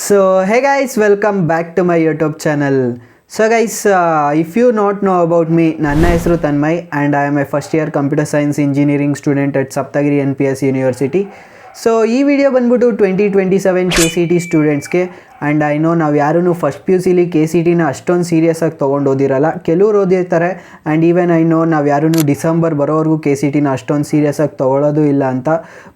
So hey guys, welcome back to my YouTube channel. So guys, if you not know about me, ನನ್ನ ಹೆಸರು Tanmay and I am a first year computer science engineering student at Saptagiri NPS University. So ಈ video ಬಂದ್ಬಿಟ್ಟು 2027 KCT ಸ್ಟೂಡೆಂಟ್ಸ್ಗೆ. And I know ನಾವು ಯಾರೂ first P U ಸಿಲಿ KCTನ ಅಷ್ಟೊಂದು ಸೀರಿಯಸ್ಸಾಗಿ ತೊಗೊಂಡು ಓದಿರಲ್ಲ, ಕೆಲವ್ರು ಓದಿರ್ತಾರೆ. ಆ್ಯಂಡ್ ಈವನ್ ಐ ನೋ ನಾವು ಯಾರೂ ಡಿಸೆಂಬರ್ ಬರೋವರೆಗೂ KCTನ ಅಷ್ಟೊಂದು ಸೀರಿಯಸ್ಸಾಗಿ ತೊಗೊಳ್ಳೋದು ಇಲ್ಲ ಅಂತ.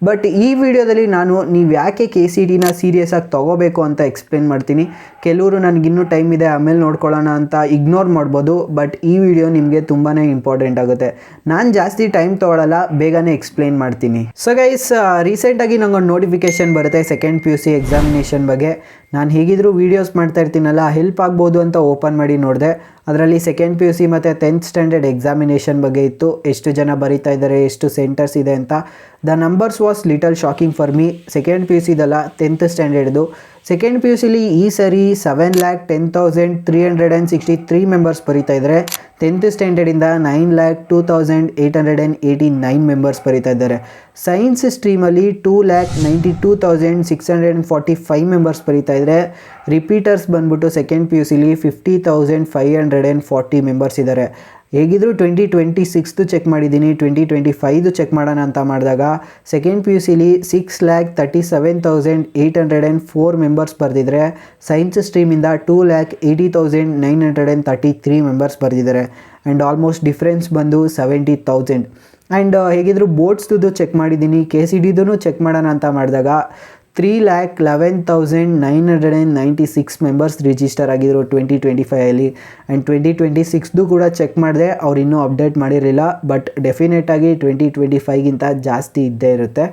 ಬಟ್ ಈ ವಿಡಿಯೋದಲ್ಲಿ ನಾನು ನೀವು ಯಾಕೆ KCTನ ಸೀರಿಯಸ್ಸಾಗಿ ತೊಗೋಬೇಕು ಅಂತ ಎಕ್ಸ್ಪ್ಲೇನ್ ಮಾಡ್ತೀನಿ. ಕೆಲವರು ನನಗಿನ್ನೂ ಟೈಮ್ ಇದೆ ಆಮೇಲೆ ನೋಡ್ಕೊಳ್ಳೋಣ ಅಂತ ಇಗ್ನೋರ್ ಮಾಡ್ಬೋದು, ಬಟ್ ಈ ವಿಡಿಯೋ ನಿಮಗೆ ತುಂಬಾ ಇಂಪಾರ್ಟೆಂಟ್ ಆಗುತ್ತೆ. ನಾನು ಜಾಸ್ತಿ ಟೈಮ್ ತೊಗೊಳ್ಳಲ್ಲ, ಬೇಗನೆ ಎಕ್ಸ್ಪ್ಲೇನ್ ಮಾಡ್ತೀನಿ. ಸೊ ಗೈಸ್, ರೀಸೆಂಟಾಗಿ ನಂಗೊಂದು ನೋಟಿಫಿಕೇಶನ್ ಬರುತ್ತೆ ಸೆಕೆಂಡ್ PUC ಎಕ್ಸಾಮಿನೇಷನ್ ಬಗ್ಗೆ. ನಾನು ಹೇಗಿದ್ರು ವೀಡಿಯೋಸ್ ಮಾಡ್ತಾ ಇರ್ತೀನಲ್ಲ, ಹೆಲ್ಪ್ ಆಗ್ಬೋದು ಅಂತ ಓಪನ್ ಮಾಡಿ ನೋಡಿದೆ. ಅದರಲ್ಲಿ ಸೆಕೆಂಡ್ PUC ಮತ್ತು 10th ಸ್ಟ್ಯಾಂಡರ್ಡ್ ಎಕ್ಸಾಮಿನೇಷನ್ ಬಗ್ಗೆ ಇತ್ತು. ಎಷ್ಟು ಜನ ಬರೀತಾ ಇದ್ದಾರೆ, ಎಷ್ಟು ಸೆಂಟರ್ಸ್ ಇದೆ ಅಂತ. The numbers was little shocking for me. Second PUC ಇದಲ್ಲ, 10th ಸ್ಟ್ಯಾಂಡರ್ಡ್ದು. ಸೆಕೆಂಡ್ PUCಲಿ ಈ ಸರಿ 7,10,363 ಮೆಂಬರ್ಸ್ ಬರೀತಾ ಇದ್ದಾರೆ. 10th ಸ್ಟ್ಯಾಂಡರ್ಡಿಂದ 9,02,889 ಮೆಂಬರ್ಸ್ ಬರೀತಾ ಇದ್ದಾರೆ. ಸೈನ್ಸ್ ಸ್ಟ್ರೀಮಲ್ಲಿ 2,92,645 ಮೆಂಬರ್ಸ್ ಬರೀತಾ ಇದ್ದಾರೆ. ರಿಪೀಟರ್ಸ್ ಬಂದ್ಬಿಟ್ಟು ಸೆಕೆಂಡ್ PUCಲಿ 50,540 ಮೆಂಬರ್ಸ್ ಇದ್ದಾರೆ. ಹೇಗಿದ್ರು 2026 ಚೆಕ್ ಮಾಡಿದ್ದೀನಿ, 2025 ಚೆಕ್ ಮಾಡೋಣ ಅಂತ ಮಾಡಿದಾಗ ಸೆಕೆಂಡ್ PUCಲಿ 6,37,804 ಮೆಂಬರ್ಸ್ ಬರೆದಿದ್ದಾರೆ. ಸೈನ್ಸ್ ಸ್ಟ್ರೀಮಿಂದ 2,80,933 ಮೆಂಬರ್ಸ್ ಬರೆದಿದ್ದಾರೆ. ಆ್ಯಂಡ್ ಆಲ್ಮೋಸ್ಟ್ ಡಿಫ್ರೆನ್ಸ್ ಬಂದು 70,000. ಆ್ಯಂಡ್ ಹೇಗಿದ್ರು ಬೋರ್ಡ್ಸ್ದು ಚೆಕ್ ಮಾಡಿದ್ದೀನಿ, KCTದೂ ಚೆಕ್ ಮಾಡೋಣ ಅಂತ ಮಾಡಿದಾಗ 3,11,996 ಮೆಂಬರ್ಸ್ ರಿಜಿಸ್ಟರ್ ಆಗಿದ್ರು 2025ಅಲ್ಲಿ. ಆ್ಯಂಡ್ 2026 ಕೂಡ ಚೆಕ್ ಮಾಡಿದೆ, ಅವ್ರು ಇನ್ನೂ ಅಪ್ಡೇಟ್ ಮಾಡಿರಲಿಲ್ಲ. ಬಟ್ ಡೆಫಿನೆಟಾಗಿ 2025ಗಿಂತ ಜಾಸ್ತಿ ಇದ್ದೇ ಇರುತ್ತೆ.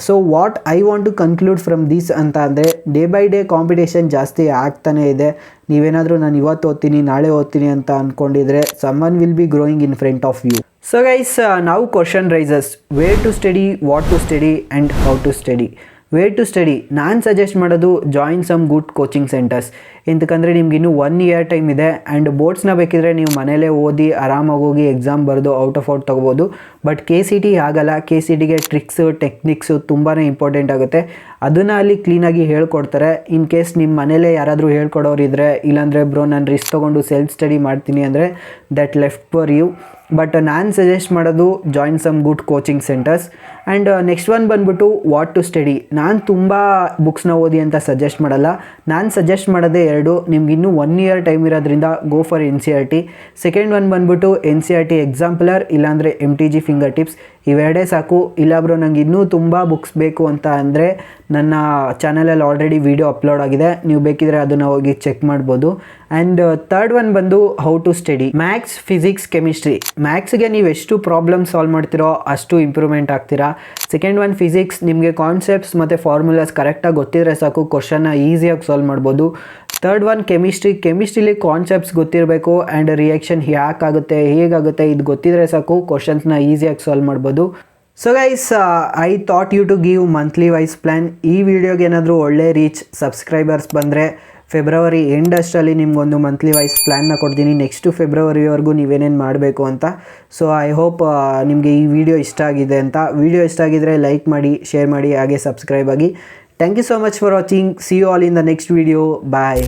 So what I want to conclude from this ಅಂತ ಅಂದರೆ, ಡೇ ಬೈ ಡೇ ಕಾಂಪಿಟೇಷನ್ ಜಾಸ್ತಿ ಆಗ್ತಾನೇ ಇದೆ. ನೀವೇನಾದರೂ ನಾನು ಇವತ್ತು ಓದ್ತೀನಿ ನಾಳೆ ಓದ್ತೀನಿ ಅಂತ ಅಂದ್ಕೊಂಡಿದ್ರೆ someone will be growing in front of you. So guys, ನಾವು question raises where to study, what to study and how to study. Where to study ನಾನು ಸಜೆಸ್ಟ್ ಮಾಡೋದು join some good coaching centres. ಎಂತಕ್ಕಂದರೆ ನಿಮ್ಗೆ ಇನ್ನೂ 1 year time ಇದೆ. And ಬೋರ್ಡ್ಸ್ನ ಬೇಕಿದ್ರೆ ನೀವು ಮನೇಲೇ ಓದಿ ಆರಾಮಾಗಿ ಹೋಗಿ ಎಕ್ಸಾಮ್ ಬರೆದು ಔಟ್ ಆಫ್ ಔಟ್ ತೊಗೋಬೋದು. ಬಟ್ KCT ಆಗಲ್ಲ. KCTಗೆ ಟ್ರಿಕ್ಸು ಟೆಕ್ನಿಕ್ಸು ತುಂಬಾ ಇಂಪಾರ್ಟೆಂಟ್ ಆಗುತ್ತೆ. ಅದನ್ನು ಅಲ್ಲಿ ಕ್ಲೀನಾಗಿ ಹೇಳ್ಕೊಡ್ತಾರೆ. ಇನ್ ಕೇಸ್ ನಿಮ್ಮ ಮನೇಲೇ ಯಾರಾದರೂ ಹೇಳ್ಕೊಡೋರಿದ್ರೆ, ಇಲ್ಲಾಂದರೆ ಬ್ರೋ ನಾನು ರಿಸ್ಕ್ ತೊಗೊಂಡು ಸೆಲ್ಫ್ ಸ್ಟಡಿ ಮಾಡ್ತೀನಿ ಅಂದರೆ that left for you. But ನಾನು ಸಜೆಸ್ಟ್ ಮಾಡೋದು join some good coaching centres. And next one ಬಂದ್ಬಿಟ್ಟು ವಾಟ್ ಟು ಸ್ಟಡಿ. ನಾನು ತುಂಬ ಬುಕ್ಸ್ನ ಓದಿ ಅಂತ ಸಜೆಸ್ಟ್ ಮಾಡಲ್ಲ. ನಾನು ಸಜೆಸ್ಟ್ ಮಾಡೋದೇ ಎರಡು. ನಿಮ್ಗೆ ಇನ್ನೂ 1 ಇಯರ್ ಟೈಮ್ ಇರೋದ್ರಿಂದ go for NCERT. Second one ಬಂದ್ಬಿಟ್ಟು NCERT ಎಕ್ಸಾಂಪಲರ್, ಇಲ್ಲಾಂದರೆ MTG ಫಿಂಗರ್ ಟಿಪ್ಸ್. ಇವೆರಡೇ ಸಾಕು. ಇಲ್ಲ ಬ್ರೋ ನಂಗೆ ಇನ್ನೂ ತುಂಬ ಬುಕ್ಸ್ ಬೇಕು ಅಂತ ಅಂದರೆ ನನ್ನ ಚಾನಲಲ್ಲಿ ಆಲ್ರೆಡಿ ವಿಡಿಯೋ ಅಪ್ಲೋಡ್ ಆಗಿದೆ, ನೀವು ಬೇಕಿದ್ರೆ ಅದನ್ನು ಹೋಗಿ ಚೆಕ್ ಮಾಡ್ಬೋದು. ಆ್ಯಂಡ್ ಥರ್ಡ್ ಒನ್ ಬಂದು how to study. Maths, physics, chemistry. ಮ್ಯಾಥ್ಸ್ಗೆ ನೀವು ಎಷ್ಟು ಪ್ರಾಬ್ಲಮ್ ಸಾಲ್ವ್ ಮಾಡ್ತೀರೋ ಅಷ್ಟು ಇಂಪ್ರೂವ್ಮೆಂಟ್ ಆಗ್ತೀರಾ. ಸೆಕೆಂಡ್ ಒನ್ ಫಿಸಿಕ್ಸ್, ನಿಮಗೆ ಕಾನ್ಸೆಪ್ಟ್ಸ್ ಮತ್ತು ಫಾರ್ಮುಲಾಸ್ ಕರೆಕ್ಟಾಗಿ ಗೊತ್ತಿದ್ರೆ ಸಾಕು, ಕ್ವಶನ್ನ ಈಸಿಯಾಗಿ ಸಾಲ್ವ್ ಮಾಡ್ಬೋದು. ಥರ್ಡ್ ಒನ್ ಕೆಮಿಸ್ಟ್ರಿಲಿ ಕಾನ್ಸೆಪ್ಟ್ಸ್ ಗೊತ್ತಿರಬೇಕು. ಆ್ಯಂಡ್ ರಿಯಾಕ್ಷನ್ ಯಾಕಾಗುತ್ತೆ, ಹೇಗಾಗುತ್ತೆ, ಇದು ಗೊತ್ತಿದ್ರೆ ಸಾಕು, ಕ್ವಶನ್ಸ್ನ ಈಸಿಯಾಗಿ ಸಾಲ್ವ್ ಮಾಡ್ಬೋದು. So guys, I thought you to give monthly wise plan. ಈ ವಿಡಿಯೋಗೆ ಏನಾದರೂ ಒಳ್ಳೆ ರೀಚ್ ಸಬ್ಸ್ಕ್ರೈಬರ್ಸ್ ಬಂದರೆ ಫೆಬ್ರವರಿ ಎಂಡ್ ಅಷ್ಟರಲ್ಲಿ ನಿಮ್ಗೊಂದು ಮಂತ್ಲಿ ವೈಸ್ ಪ್ಲ್ಯಾನ್ನ ಕೊಡ್ತೀನಿ. ನೆಕ್ಸ್ಟು ಫೆಬ್ರವರಿವರೆಗೂ ನೀವೇನೇನು ಮಾಡಬೇಕು ಅಂತ. ಸೊ ಐ ಹೋಪ್ ನಿಮಗೆ ಈ ವಿಡಿಯೋ ಇಷ್ಟ ಆಗಿದೆ ಅಂತ. ವಿಡಿಯೋ ಇಷ್ಟ ಆಗಿದರೆ ಲೈಕ್ ಮಾಡಿ, ಶೇರ್ ಮಾಡಿ, ಹಾಗೆ ಸಬ್ಸ್ಕ್ರೈಬ್ ಆಗಿ. Thank you so much for watching. See you all in the next video. Bye.